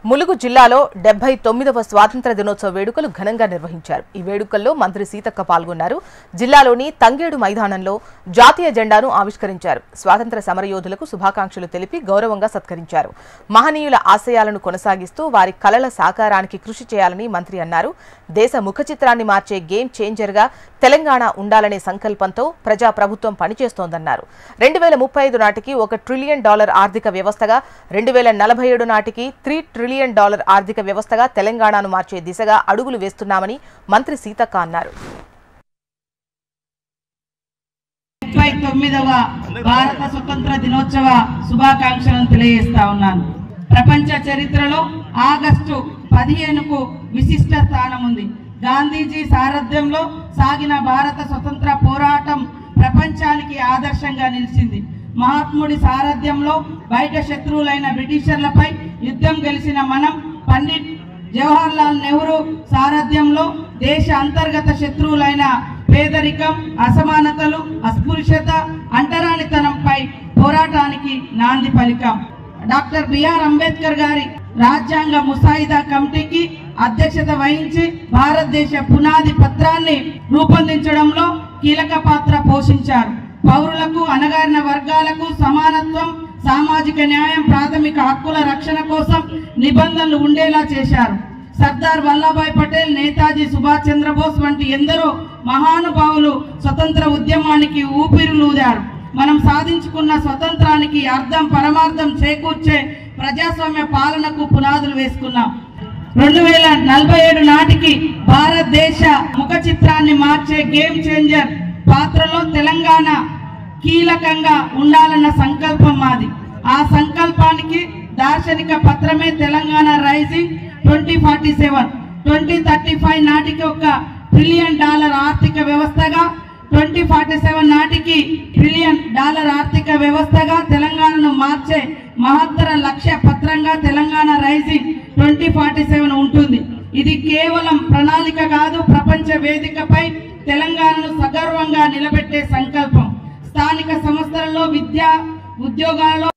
ములుగు జిల్లాలో 79వ స్వాతంత్ర దినోత్సవ వేడుకలు ఘనంగా నిర్వహించారు. ఈ వేడుకల్లో మంత్రి సీతక్క పాల్గొన్నారు. జిల్లాలోని తంగేడు మైదానంలో జాతీయ జెండాను ఆవిష్కరించారు. స్వాతంత్ర సమరయోధులకు శుభాకాంక్షలు తెలిపి గౌరవంగా సత్కరించారు. మహనీయుల ఆశయాలను కొనసాగిస్తూ వారి కలల సాకారానికి కృషి చేయాలని మంత్రి అన్నారు. దేశ ముఖ చిత్రాన్ని మార్చే గేమ్ చేంజర్గా తెలంగాణ ఉండాలనే సంకల్పంతో ప్రజాప్రభుత్వం పనిచేస్తోందన్నారు. 2035 నాటికి $1 ట్రిలియన్ ఆర్థిక వ్యవస్థగా, 2047 నాటికి $3 ట్రిలియన్ ఆర్థిక వ్యవస్థగా తెలంగాణను మార్చే దిశగా అడుగులు వేస్తున్నామని మంత్రి సీతక్క అన్నారు. 79వ భారత స్వతంత్ర దినోత్సవ శుభాకాంక్షలను తెలియజేస్తా ఉన్నాను. ప్రపంచ చరిత్రలో ఆగస్టు 15కు విశిష్ట స్థానం ఉంది. గాంధీజీ సారథ్యంలో సాగిన భారత స్వతంత్ర పోరాటం ప్రపంచానికి ఆదర్శంగా నిలిచింది. మహాత్ముడి సారథ్యంలో బయట శత్రువులైన బ్రిటిషర్లపై యుద్ధం గెలిచిన మనం, పండిట్ జవహర్లాల్ నెహ్రూ సారథ్యంలో దేశ అంతర్గత శత్రువులైన పేదరికం, అసమానతలు, అస్పృశ్యత, అంటరానితనంపై పోరాటానికి నాంది పలికాం. డాక్టర్ బిఆర్ అంబేద్కర్ గారి రాజ్యాంగ ముసాయిదా కమిటీకి అధ్యక్షత వహించి భారతదేశ పునాది పత్రాన్ని రూపొందించడంలో కీలక పాత్ర పోషించారు. పౌరులకు, అణగారిన వర్గాలకు సమానత్వం, సామాజిక న్యాయం, ప్రాథమిక హక్కుల రక్షణ కోసం నిబంధనలు ఉండేలా చేశారు. సర్దార్ వల్లభాయ్ పటేల్, నేతాజీ సుభాష్ చంద్రబోస్ వంటి ఎందరో మహానుభావులు స్వతంత్ర ఉద్యమానికి ఊపిరులూదారు. మనం సాధించుకున్న స్వతంత్రానికి అర్థం పరమార్థం చేకూర్చే ప్రజాస్వామ్య పాలనకు పునాదులు వేసుకున్నాం. 2047 నాటికి భారతదేశ ముఖ చిత్రాన్ని మార్చే గేమ్ చేంజర్ పాత్రలో తెలంగాణ కీలకంగా ఉండాలన్న సంకల్పం మాది. ఆ సంకల్పానికి దార్శనిక పత్రమే తెలంగాణ రైజింగ్ 2047. 2035 నాటికి $1 ట్రిలియన్ ఆర్థిక వ్యవస్థగా, 2047 నాటికి $1 ట్రిలియన్ ఆర్థిక వ్యవస్థగా తెలంగాణను మార్చే మహత్తర లక్ష్య పత్రంగా తెలంగాణ రైజింగ్ 2047 ఉంటుంది. ఇది కేవలం ప్రణాళిక కాదు, ప్రపంచ వేదికపై తెలంగాణను సగర్వంగా నిలబెట్టే సంకల్పం. స్థానిక సంస్థలలో, విద్యా ఉద్యోగాలలో